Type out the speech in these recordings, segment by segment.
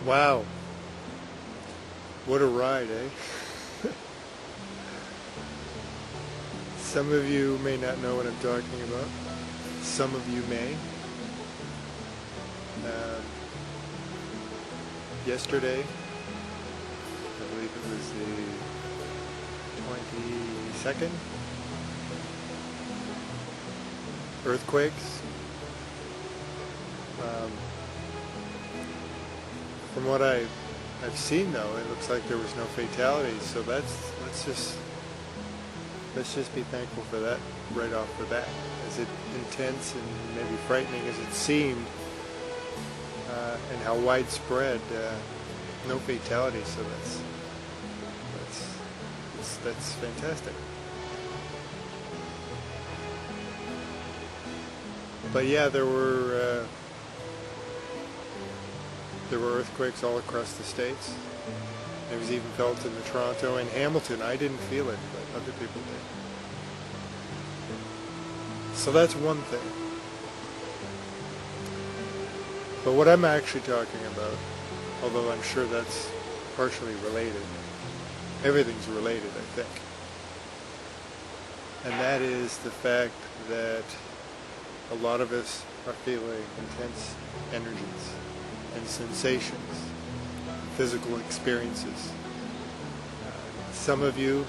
Wow, what a ride, eh? Some of you may not know what I'm talking about. Some of you may. Yesterday, I believe it was the 22nd, earthquakes. From what I've seen, though, it looks like there was no fatalities. So let's just be thankful for that right off the bat. As intense and maybe frightening as it seemed, and how widespread, no fatalities. So that's fantastic. But yeah, there were earthquakes all across the states. It was even felt in the Toronto and Hamilton. I didn't feel it, but other people did. So that's one thing. But what I'm actually talking about, although I'm sure that's partially related, everything's related, I think. And that is the fact that a lot of us are feeling intense energies and sensations, physical experiences. Some of you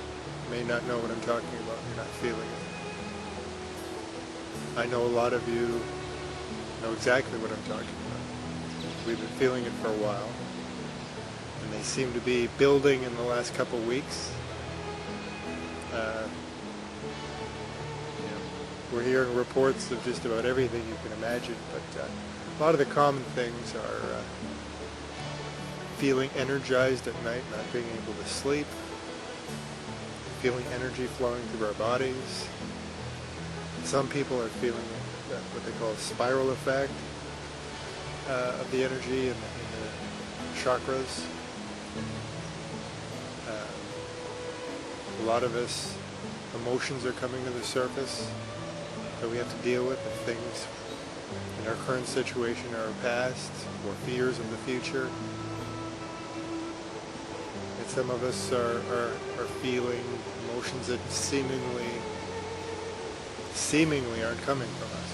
may not know what I'm talking about. You're not feeling it. I know a lot of you know exactly what I'm talking about. We've been feeling it for a while, and they seem to be building in the last couple of weeks. We're hearing reports of just about everything you can imagine, but a lot of the common things are feeling energized at night, not being able to sleep, feeling energy flowing through our bodies. Some people are feeling what they call a spiral effect of the energy in the chakras. A lot of us, emotions are coming to the surface that we have to deal with, if things in our current situation are our past, or fears of the future. And some of us are feeling emotions that seemingly aren't coming from us.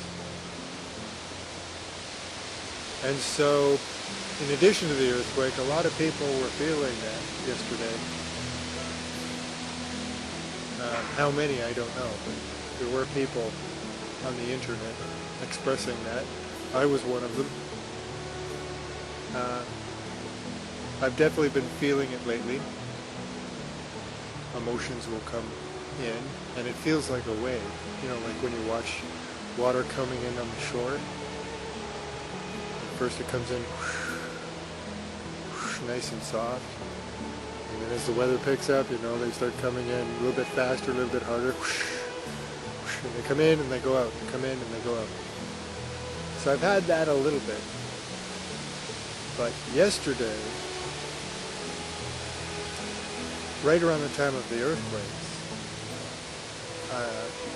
And so, in addition to the earthquake, a lot of people were feeling that yesterday. How many, I don't know, but there were people on the internet expressing that. I was one of them. I've definitely been feeling it lately. Emotions will come in, and it feels like a wave. You know, like when you watch water coming in on the shore. At first it comes in nice and soft, and then as the weather picks up, you know, they start coming in a little bit faster, a little bit harder. And they come in and they go out, they come in and they go out. So I've had that a little bit. But yesterday, right around the time of the earthquakes,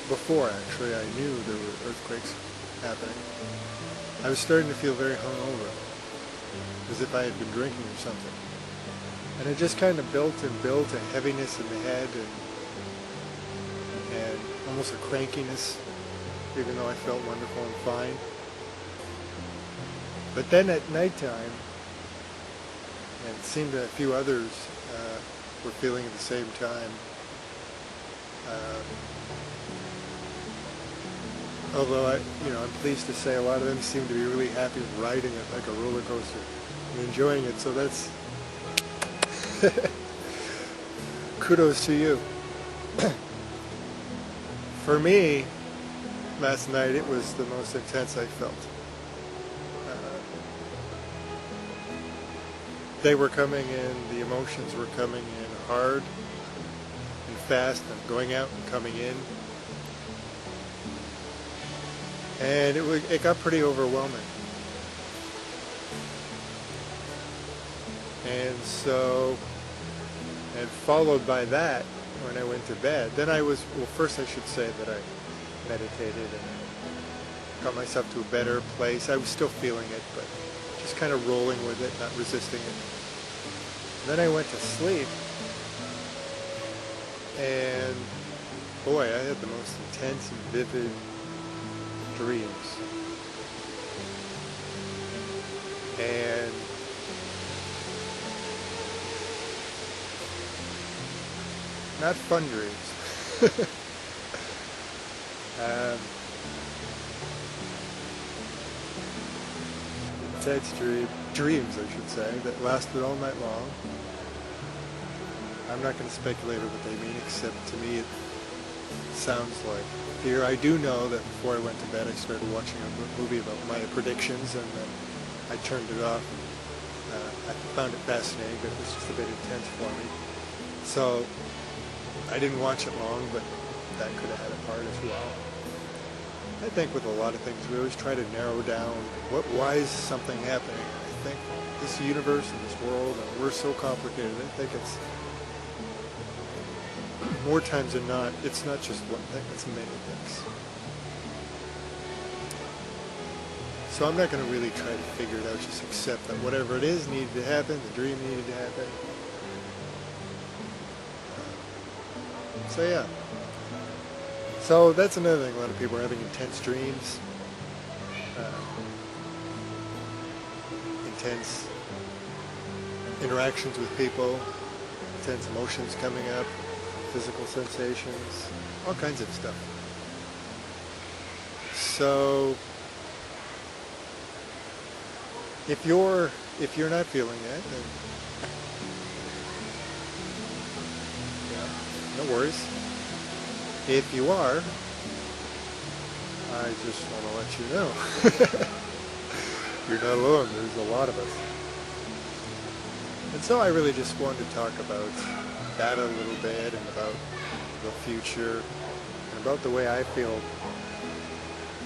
before actually I knew there were earthquakes happening, I was starting to feel very hungover, as if I had been drinking or something. And it just kind of built and built, a heaviness in the head and almost a crankiness, even though I felt wonderful and fine. But then at nighttime, and it seemed a few others were feeling at the same time, although I'm pleased to say a lot of them seem to be really happy with riding it like a roller coaster and enjoying it. So that's kudos to you. For me, last night it was the most intense I felt. They were coming in, the emotions were coming in hard and fast and going out and coming in. And it got pretty overwhelming. And so, and followed by that, when I went to bed, then first I should say that I meditated and got myself to a better place. I was still feeling it, but just kind of rolling with it, not resisting it. And then I went to sleep, and boy, I had the most intense and vivid dreams. And not fun dreams. Intense dreams, I should say, that lasted all night long. I'm not going to speculate on what they mean, except to me it sounds like fear. I do know that before I went to bed I started watching a movie about my predictions, and then I turned it off. I found it fascinating, but it was just a bit intense for me. So I didn't watch it long, but that could have had a part as well. I think with a lot of things we always try to narrow down why is something happening. I think this universe and this world, and we're so complicated, I think it's more times than not, it's not just one thing, it's many things. So I'm not going to really try to figure it out, just accept that whatever it is needed to happen, the dream needed to happen. So yeah. So that's another thing, a lot of people are having intense dreams, intense interactions with people, intense emotions coming up, physical sensations, all kinds of stuff. So if you're not feeling that, then yeah, no worries. If you are, I just want to let you know. You're not alone, there's a lot of us. And so I really just wanted to talk about that a little bit, and about the future, and about the way I feel,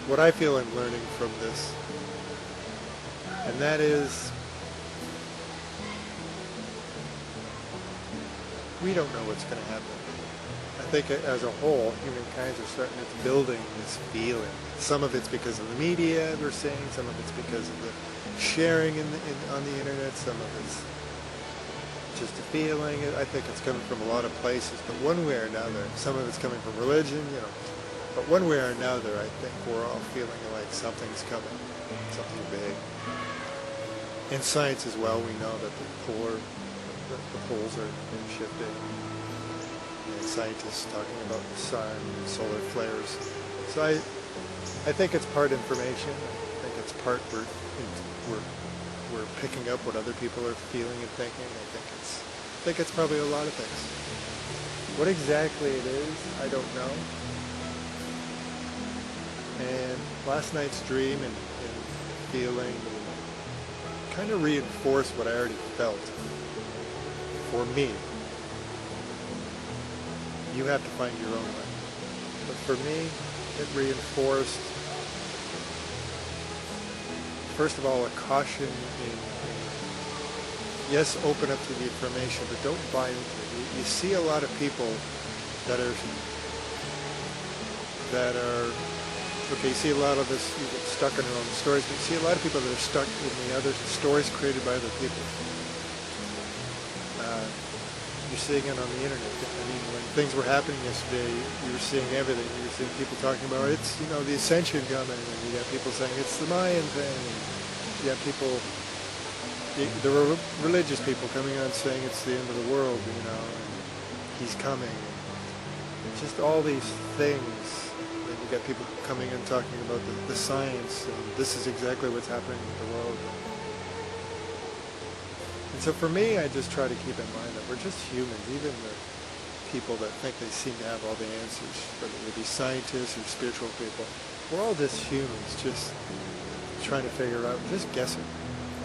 what I feel I'm learning from this. And that is, we don't know what's going to happen. I think as a whole, humankind are starting to building this feeling. Some of it's because of the media we're seeing, some of it's because of the sharing on the internet, some of it's just a feeling. I think it's coming from a lot of places, but one way or another, some of it's coming from religion, but one way or another, I think we're all feeling like something's coming, something big. In science as well, we know that the poles are shifting. And scientists talking about the sun and solar flares. So I think it's part information. I think it's part we're picking up what other people are feeling and thinking. I think it's probably a lot of things. What exactly it is, I don't know. And last night's dream and feeling kind of reinforced what I already felt. For me, you have to find your own way. But for me, it reinforced, first of all, a caution in yes, open up to the information, but don't buy into it. You see a lot of people that are okay, you see a lot of this, you get stuck in their own stories, but you see a lot of people that are stuck in the other stories created by other people. You're seeing it on the internet. I mean, when things were happening yesterday, you were seeing everything. You were seeing people talking about it's, the ascension coming, and you got people saying it's the Mayan thing. And you got people, there were religious people coming on saying it's the end of the world, and he's coming. And just all these things. And you got people coming and talking about the science, and this is exactly what's happening in the world. And so for me, I just try to keep in mind that we're just humans, even the people that think they seem to have all the answers, whether they be scientists or spiritual people. We're all just humans, just trying to figure it out, just guessing.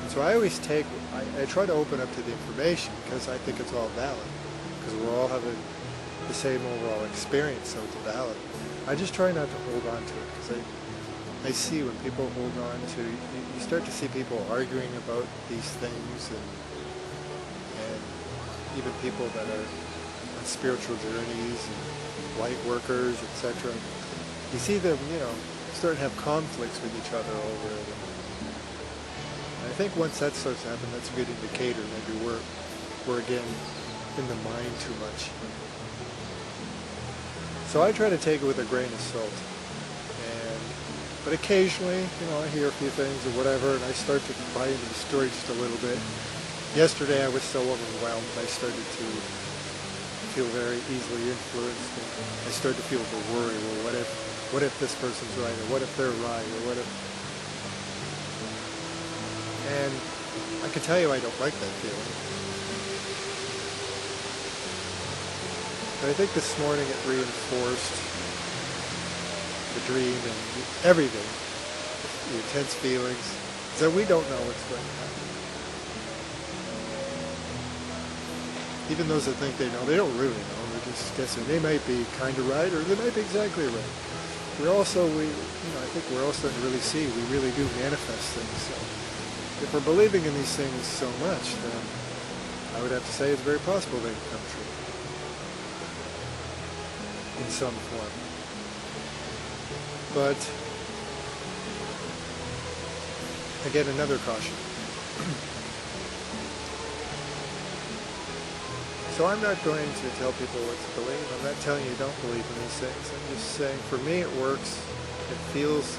And so I always I try to open up to the information because I think it's all valid, because we're all having the same overall experience, so it's valid. I just try not to hold on to it, because I see when people hold on to, you start to see people arguing about these things, and even people that are on spiritual journeys and light workers, etc. You see them, starting to have conflicts with each other over it. And I think once that starts to happen, that's a good indicator. Maybe we're again in the mind too much. So I try to take it with a grain of salt. But occasionally, I hear a few things or whatever, and I start to buy into the story just a little bit. Yesterday I was so overwhelmed, I started to feel very easily influenced. And I started to feel the worry, well, what if this person's right, or what if they're right, or what if... And I can tell you I don't like that feeling. But I think this morning it reinforced the dream and everything, the intense feelings, is that we don't know what's going to happen. Even those that think they know, they don't really know. They're just guessing. They might be kind of right, or they might be exactly right. I think we're all starting to really see we really do manifest things. So if we're believing in these things so much, then I would have to say it's very possible they can come true in some form. But, again, another caution. So I'm not going to tell people what to believe. I'm not telling you don't believe in these things. I'm just saying, for me it works. It feels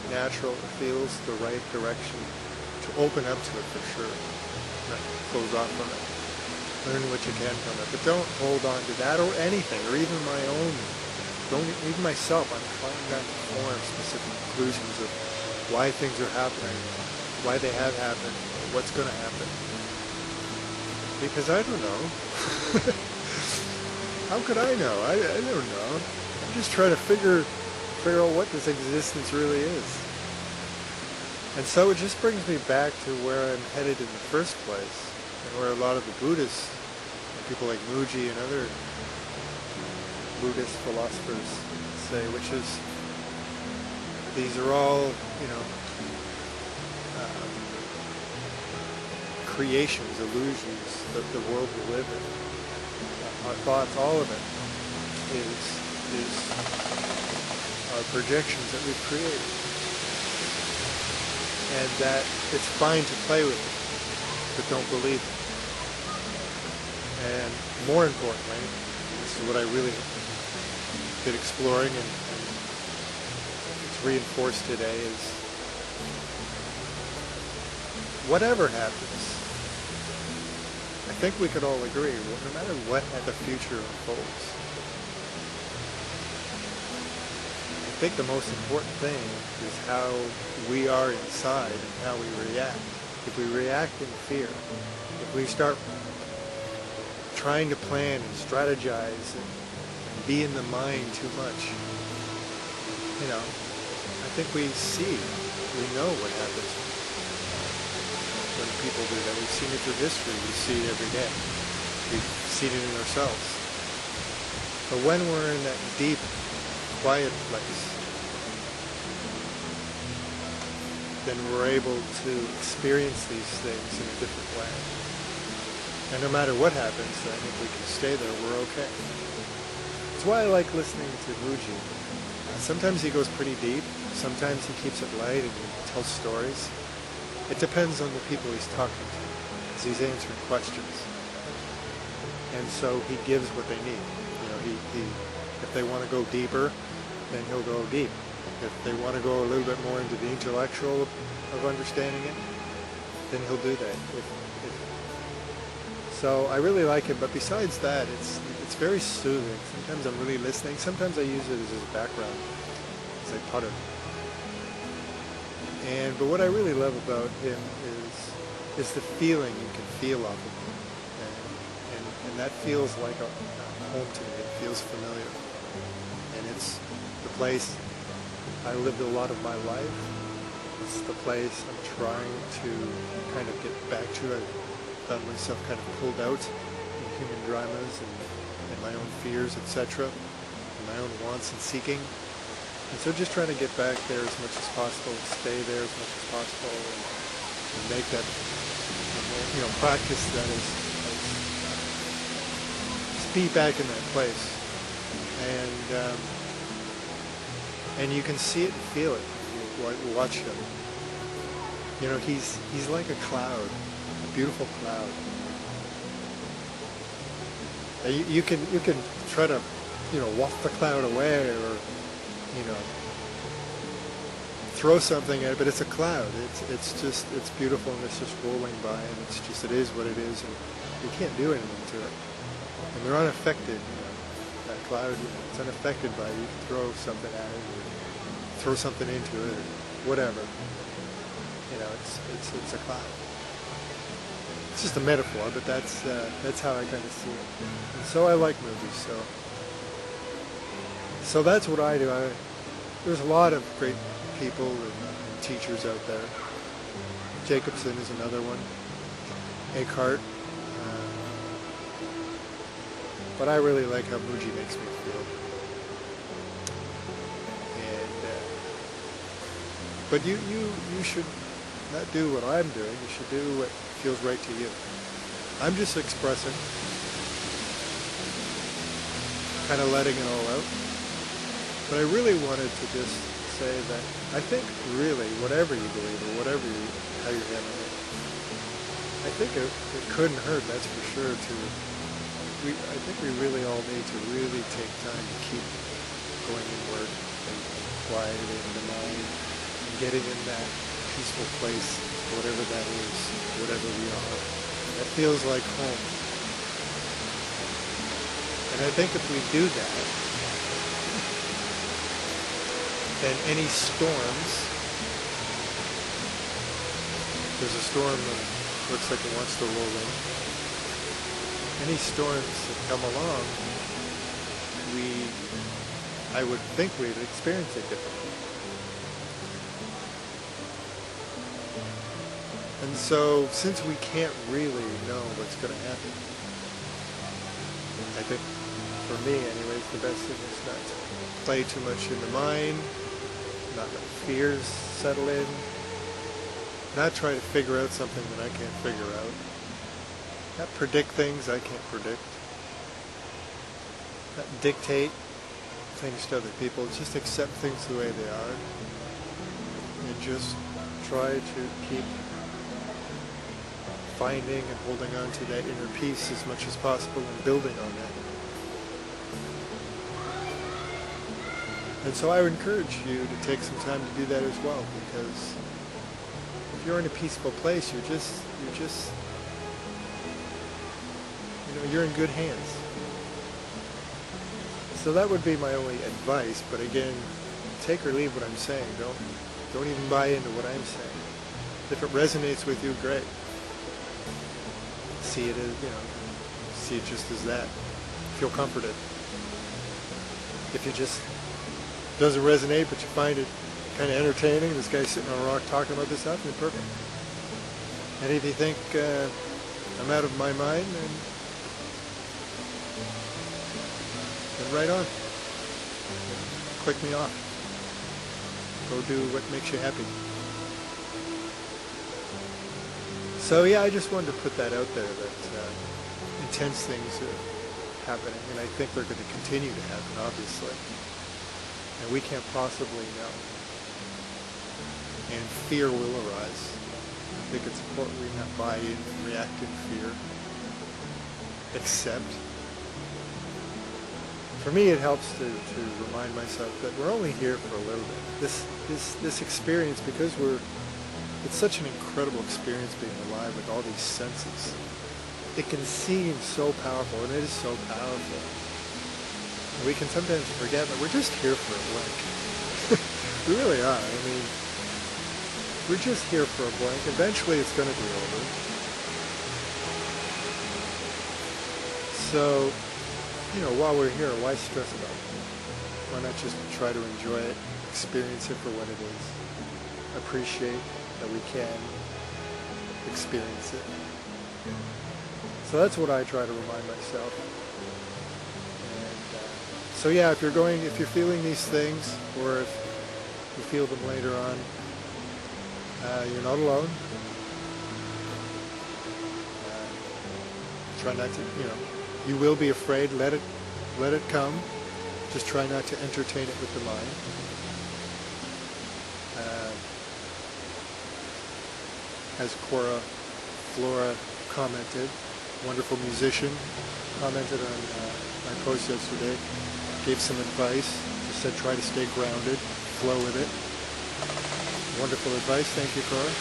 natural. It feels the right direction to open up to it for sure. Not close off from it. Learn what you can from it. But don't hold on to that or anything, or even my own. Even myself, I'm trying not to form specific conclusions of why things are happening, why they have happened, what's going to happen. Because I don't know. How could I know? I don't know. I'm just trying to figure out what this existence really is. And so it just brings me back to where I'm headed in the first place, and where a lot of the Buddhists, and people like Muji and other Buddhist philosophers say, which is, these are all, creations, illusions, the world we live in. Our thoughts, all of it, is our projections that we've created. And that it's fine to play with it, but don't believe it. And more importantly, this is what I really been exploring, and it's reinforced today, is whatever happens, I think we could all agree, no matter what the future unfolds, I think the most important thing is how we are inside and how we react. If we react in fear, if we start trying to plan and strategize and be in the mind too much, I think we know what happens when people do that. We've seen it through history. We see it every day. We've seen it in ourselves. But when we're in that deep, quiet place, then we're able to experience these things in a different way. And no matter what happens, I think we can stay there. We're okay. That's why I like listening to Muji. Sometimes he goes pretty deep. Sometimes he keeps it light and he tells stories. It depends on the people he's talking to, because he's answering questions. And so he gives what they need. If they want to go deeper, then he'll go deep. If they want to go a little bit more into the intellectual of understanding it, then he'll do that. So I really like it, but besides that, it's very soothing. Sometimes I'm really listening. Sometimes I use it as a background, as I putter. But what I really love about him is the feeling you can feel off of him. And that feels like a home to me. It feels familiar. And it's the place I lived a lot of my life. It's the place I'm trying to kind of get back to. I've found myself kind of pulled out in human dramas and my own fears, etc., and my own wants and seeking. And so just trying to get back there as much as possible, stay there as much as possible, and make that, practice that is just be back in that place. And you can see it and feel it when you watch him. You know, he's like a cloud, a beautiful cloud. You can try to, you know, waft the cloud away, or, you know, throw something at it, but it's a cloud. It's beautiful, and it's just rolling by, and it is what it is, and you can't do anything to it. And they're unaffected. You know, that cloud, you know, it's unaffected by it. You can throw something at it, or throw something into it, or whatever. You know, it's a cloud. It's just a metaphor, but that's how I kind of see it. And so I like movies. So that's what I do. There's a lot of great people and teachers out there. Jacobson is another one. Eckhart. But I really like how Muji makes me feel. And but you should not do what I'm doing. You should do what feels right to you. I'm just expressing, kind of letting it all out. But I really wanted to just say that I think really whatever you believe, or how you're handling it, I think it couldn't hurt, that's for sure, I think we really all need to really take time to keep going inward and quieting the mind and getting in that peaceful place, whatever that is, whatever we are. That feels like home. And I think if we do that, then any storms, there's a storm that looks like it wants to roll in. Any storms that come along, I would think we'd experience it differently. And so, since we can't really know what's going to happen, I think, for me anyways, the best thing is not to play too much in the mind, not let fears settle in, not try to figure out something that I can't figure out, not predict things I can't predict, not dictate things to other people, just accept things the way they are, and just try to keep finding and holding on to that inner peace as much as possible and building on that. And so I would encourage you to take some time to do that as well, because if you're in a peaceful place, you're in good hands. So that would be my only advice, but again, take or leave what I'm saying. Don't even buy into what I'm saying. If it resonates with you, great. See it as, see it just as that. Feel comforted. If it just doesn't resonate, but you find it kind of entertaining, this guy's sitting on a rock talking about this stuff, then perfect. And if you think I'm out of my mind, then right on. Click me off. Go do what makes you happy. So yeah, I just wanted to put that out there, that intense things are happening, and I think they're going to continue to happen, obviously. And we can't possibly know. And fear will arise. I think it's important we not buy in and react in fear. Accept. For me, it helps to remind myself that we're only here for a little bit. This experience, because it's such an incredible experience being alive with all these senses. It can seem so powerful, and it is so powerful. And we can sometimes forget that we're just here for a blink. We really are. I mean, we're just here for a blink. Eventually, it's going to be over. So, while we're here, why stress about it? Why not just try to enjoy it, experience it for what it is, appreciate that we can experience it. So that's what I try to remind myself. And so yeah, if you're feeling these things, or if you feel them later on, you're not alone. Try not to, you will be afraid. Let it come. Just try not to entertain it with the mind. as Cora Flora commented, wonderful musician, commented on my post yesterday, gave some advice, just said try to stay grounded, flow with it. Wonderful advice, thank you, Cora.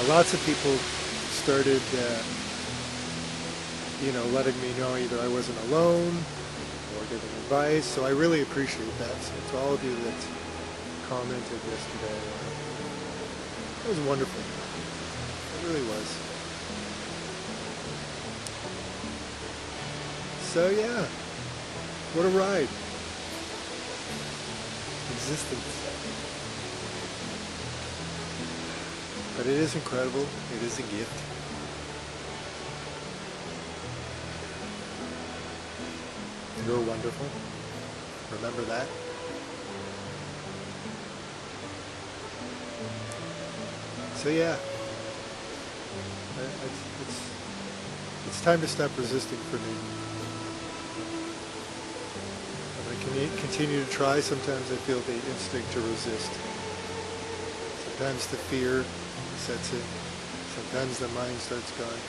Lots of people started, letting me know either I wasn't alone or giving advice, so I really appreciate that. So to all of you that commented yesterday, it was wonderful. It really was. So yeah, what a ride. Existence. But it is incredible. It is a gift. You're wonderful. Remember that. So yeah, it's time to stop resisting for me. When I continue to try, sometimes I feel the instinct to resist. Sometimes the fear sets in. Sometimes the mind starts going.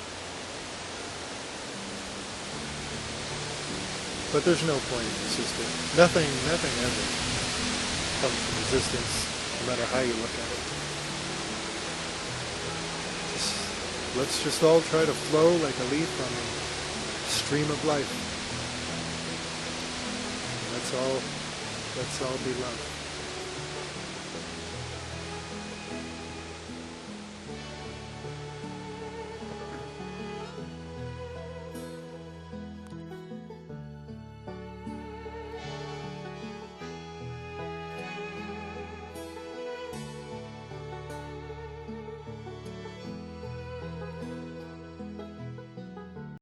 But there's no point in resisting. Nothing ever comes from resistance, no matter how you look at it. Let's just all try to flow like a leaf on the stream of life. Let's all be love.